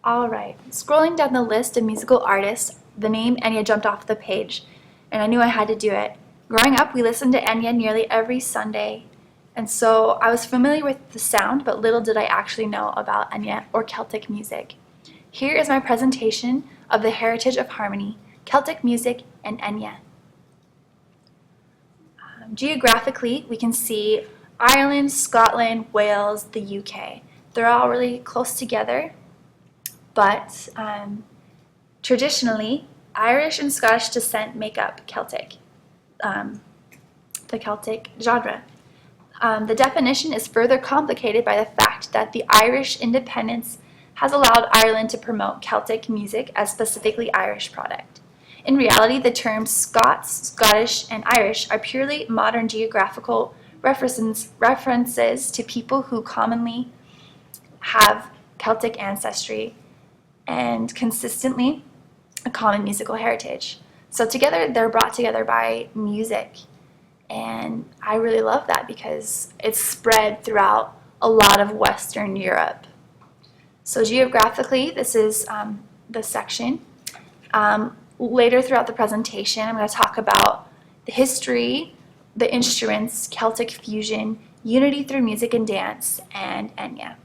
All right, scrolling down the list of musical artists, the name Enya jumped off the page, and I knew I had to do it. Growing up, we listened to Enya nearly every Sunday, and so I was familiar with the sound, but little did I actually know about Enya or Celtic music. Here is my presentation of the heritage of harmony, Celtic music, and Enya. Geographically, we can see Ireland, Scotland, Wales, the UK. They're all really close together, but traditionally, Irish and Scottish descent make up Celtic, the Celtic genre. The definition is further complicated by the fact that the Irish independence has allowed Ireland to promote Celtic music as specifically Irish product. In reality, the terms Scots, Scottish, and Irish are purely modern geographical references to people who commonly have Celtic ancestry and consistently a common musical heritage. So together, they're brought together by music. And I really love that because it's spread throughout a lot of Western Europe. So geographically, this is the section. Later throughout the presentation, I'm going to talk about the history, the instruments, Celtic fusion, unity through music and dance, and Enya.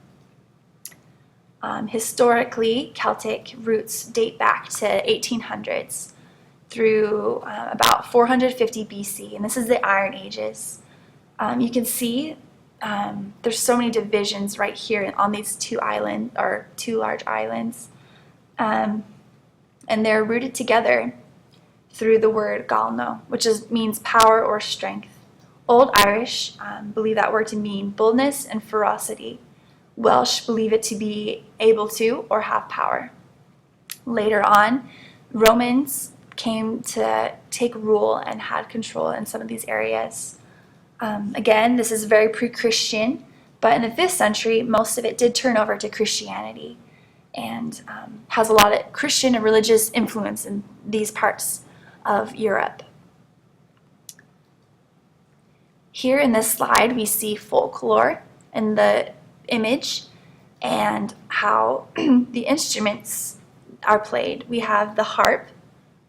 Historically, Celtic roots date back to 1800s through about 450 BC, and this is the Iron Ages. You can see there's so many divisions right here on these two large islands. And they're rooted together through the word galno, which means power or strength. Old Irish believe that word to mean boldness and ferocity. Welsh believe it to be able to or have power. Later on, Romans came to take rule and had control in some of these areas. Again, this is very pre-Christian, but in the 5th century, most of it did turn over to Christianity, and has a lot of Christian and religious influence in these parts of Europe. Here in this slide, we see folklore in the image and how the instruments are played. We have the harp,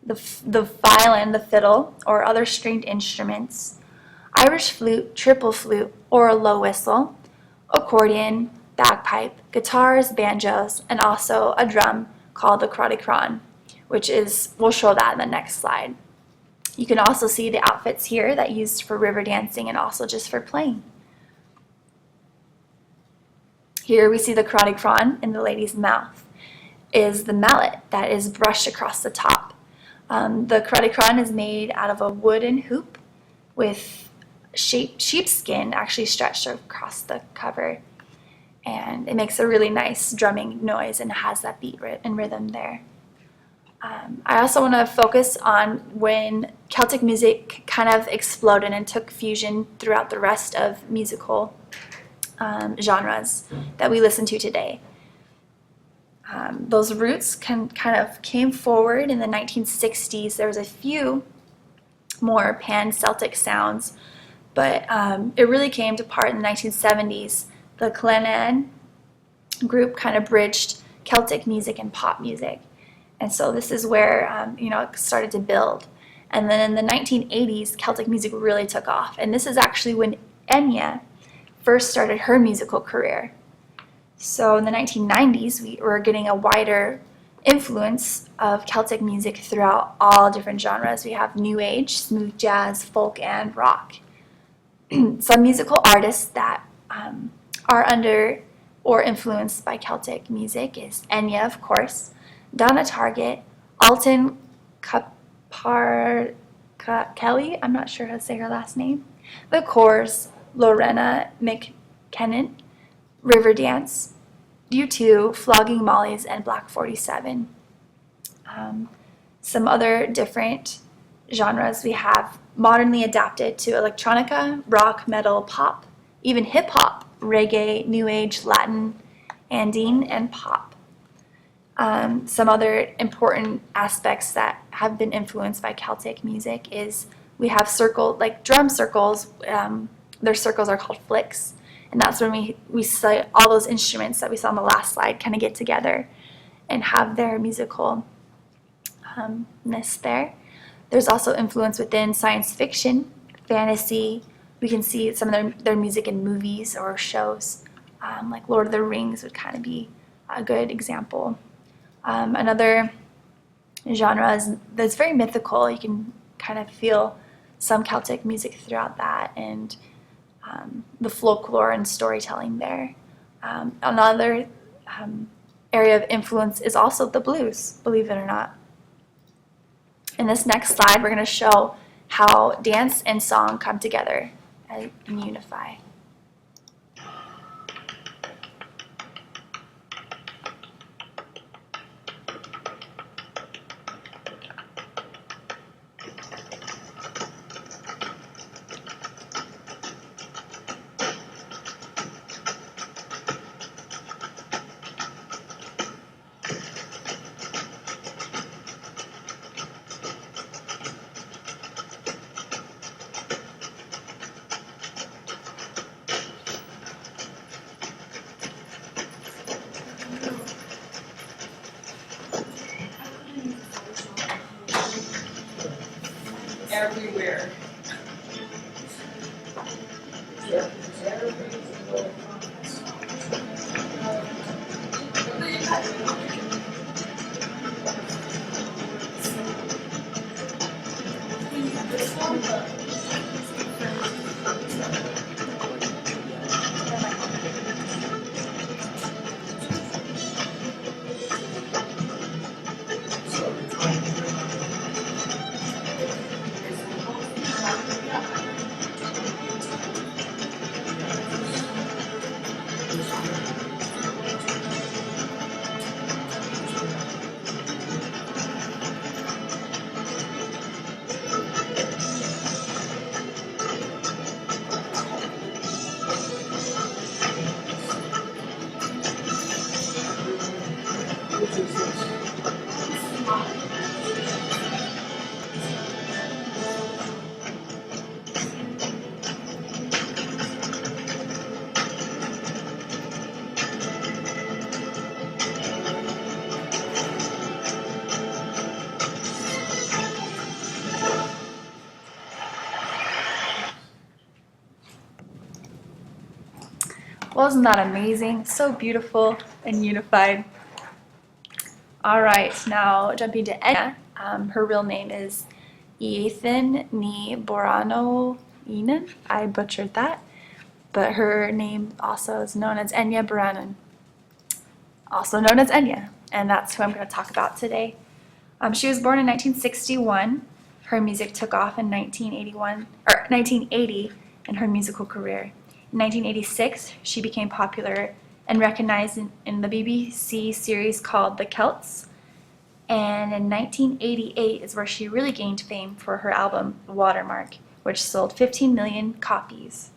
the violin, the fiddle, or other stringed instruments, Irish flute, triple flute, or a low whistle, accordion, bagpipe, guitars, banjos, and also a drum called the crodicron, we'll show that in the next slide. You can also see the outfits here that used for river dancing and also just for playing. Here we see the crodicron in the lady's mouth is the mallet that is brushed across the top. The crodicron is made out of a wooden hoop with sheepskin actually stretched across the cover. And it makes a really nice drumming noise and has that beat and rhythm there. I also want to focus on when Celtic music kind of exploded and took fusion throughout the rest of musical genres that we listen to today. Those roots kind of came forward in the 1960s. There was a few more pan-Celtic sounds, but it really came to part in the 1970s. The Clannan group kind of bridged Celtic music and pop music. And so this is where it started to build. And then in the 1980s, Celtic music really took off. And this is actually when Enya first started her musical career. So in the 1990s, we were getting a wider influence of Celtic music throughout all different genres. We have New Age, smooth jazz, folk, and rock. Some musical artists that are under or influenced by Celtic music is Enya, of course, Donna Target, Alton Kelly, I'm not sure how to say her last name, The Corrs, Lorena McKenna, Riverdance, U2, Flogging Mollies, and Black 47. Some other different genres we have modernly adapted to electronica, rock, metal, pop, even hip-hop, reggae, new age, Latin, Andine, and pop. Some other important aspects that have been influenced by Celtic music is we have drum circles. Their circles are called flicks, and that's when we see all those instruments that we saw on the last slide kind of get together. and have their musical ness there. There's also influence within science fiction, fantasy. We can see some of their music in movies or shows, like Lord of the Rings would kind of be a good example. Another genre that's very mythical. You can kind of feel some Celtic music throughout that, and the folklore and storytelling there. Another area of influence is also the blues, believe it or not. In this next slide, we're going to show how dance and song come together and unify. Everywhere. Well, isn't that amazing? So beautiful and unified. All right, now jumping to Enya. Her real name is Ethan ni Borano Enan. I butchered that, but her name also is known as Enya Buranan, also known as Enya, and that's who I'm going to talk about today. She was born in 1961. Her music took off in 1980 in her musical career. In 1986, she became popular and recognized in the BBC series called The Celts. And in 1988 is where she really gained fame for her album Watermark, which sold 15 million copies.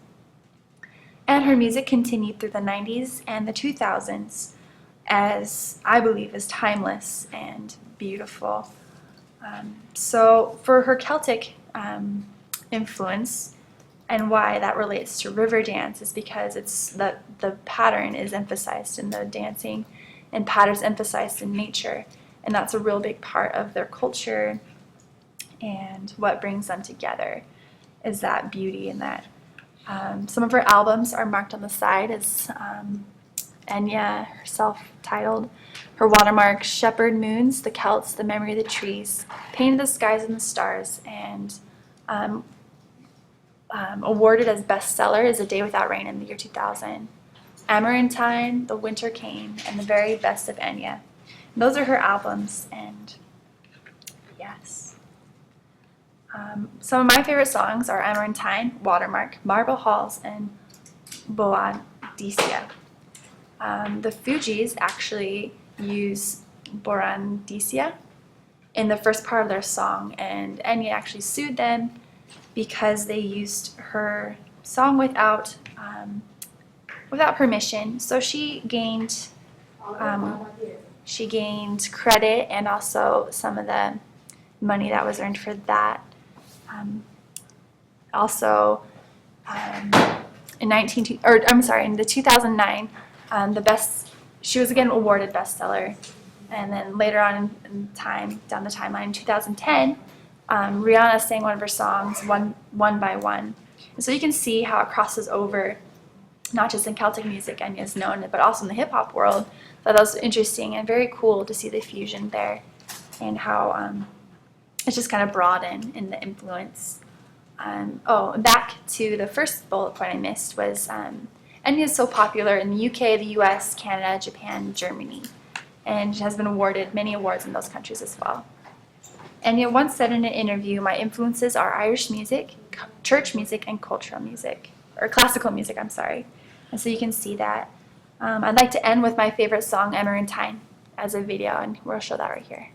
And her music continued through the 90s and the 2000s, as I believe is timeless and beautiful. So for her Celtic influence, and why that relates to river dance is because it's the pattern is emphasized in the dancing, and patterns emphasized in nature, and that's a real big part of their culture, and what brings them together is that beauty and that. Some of her albums are marked on the side as Enya herself titled. Her Watermark, Shepherd Moons, The Celts, The Memory of the Trees, Painted the Skies and the Stars, and awarded as bestseller is A Day Without Rain in the year 2000. Amarantine, The Winter Came, and The Very Best of Enya. Those are her albums, and yes. Some of my favorite songs are Amarantine, Watermark, Marble Halls, and Boadicea. The Fugees actually use Boadicea in the first part of their song, and Enya actually sued them because they used her song without permission. So she gained credit and also some of the money that was earned for that. Also, in the 2009, she was again awarded bestseller And then later on in time, down the timeline, in 2010, Rihanna sang one of her songs, One by One. And so you can see how it crosses over, not just in Celtic music, Enya is known, but also in the hip hop world. So that was interesting and very cool to see the fusion there, and how it's just kind of broadened in the influence. Back to the first bullet point I missed was Enya is so popular in the UK, the US, Canada, Japan, Germany, and has been awarded many awards in those countries as well. Enya once said in an interview, "My influences are Irish music, church music, and cultural music," or classical music, I'm sorry. And so you can see that. I'd like to end with my favorite song, Emerantine, as a video, and we'll show that right here.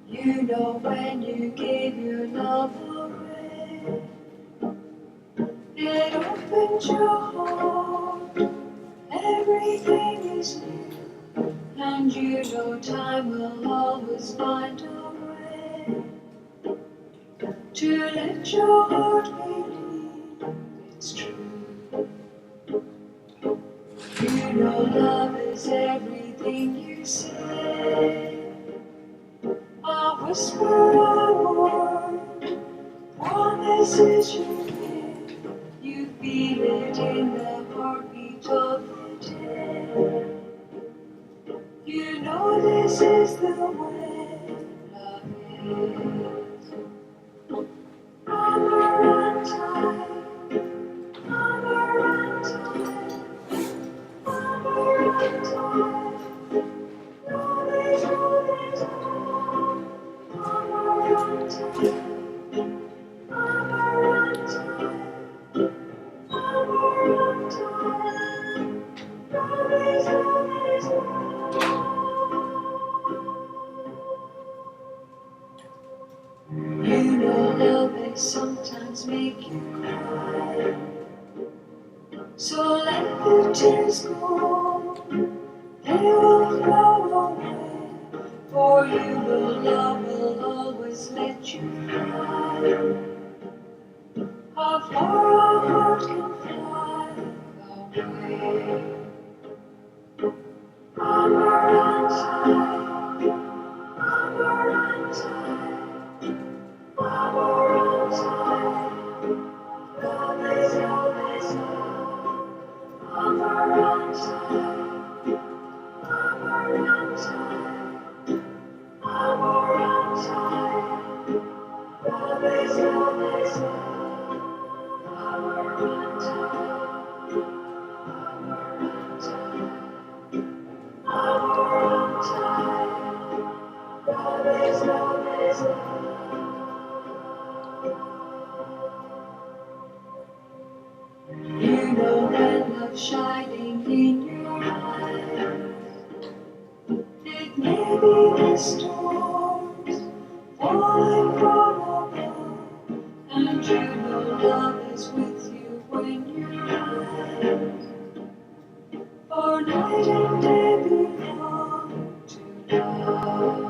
You know when you give your love away, it opens your heart, everything is new, and you know time will always find a way to let your heart believe it's true. You know love is everything you say, a whisper, a word, promises you give. You feel it in the heartbeat of the day. You know this is the way love is. Amarantine, Amarantine, Amarantine. Love is, love is, love. Amarantine, Amarantine, Amarantine. Love is, love is, love. You know love may sometimes make you cry, so let the tears go, they will flow away, for you know love will always let you fly. How far our heart can fly away. Amarantine, Amarantine, Amarantine. Love is, love is, love. Amarantine, Amarantine, Amarantine. Love is, love is, love. Amarantine, Amarantine, Amarantine. Love is, love is, love. You know that love shining in your eyes. It may be the storms falling from above, and you know love is with you when you rise. For night and day belong to love.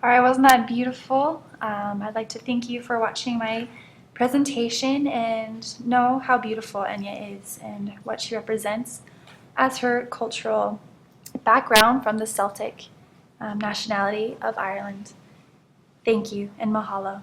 All right, wasn't that beautiful? I'd like to thank you for watching my presentation and know how beautiful Enya is and what she represents as her cultural background from the Celtic nationality of Ireland. Thank you and mahalo.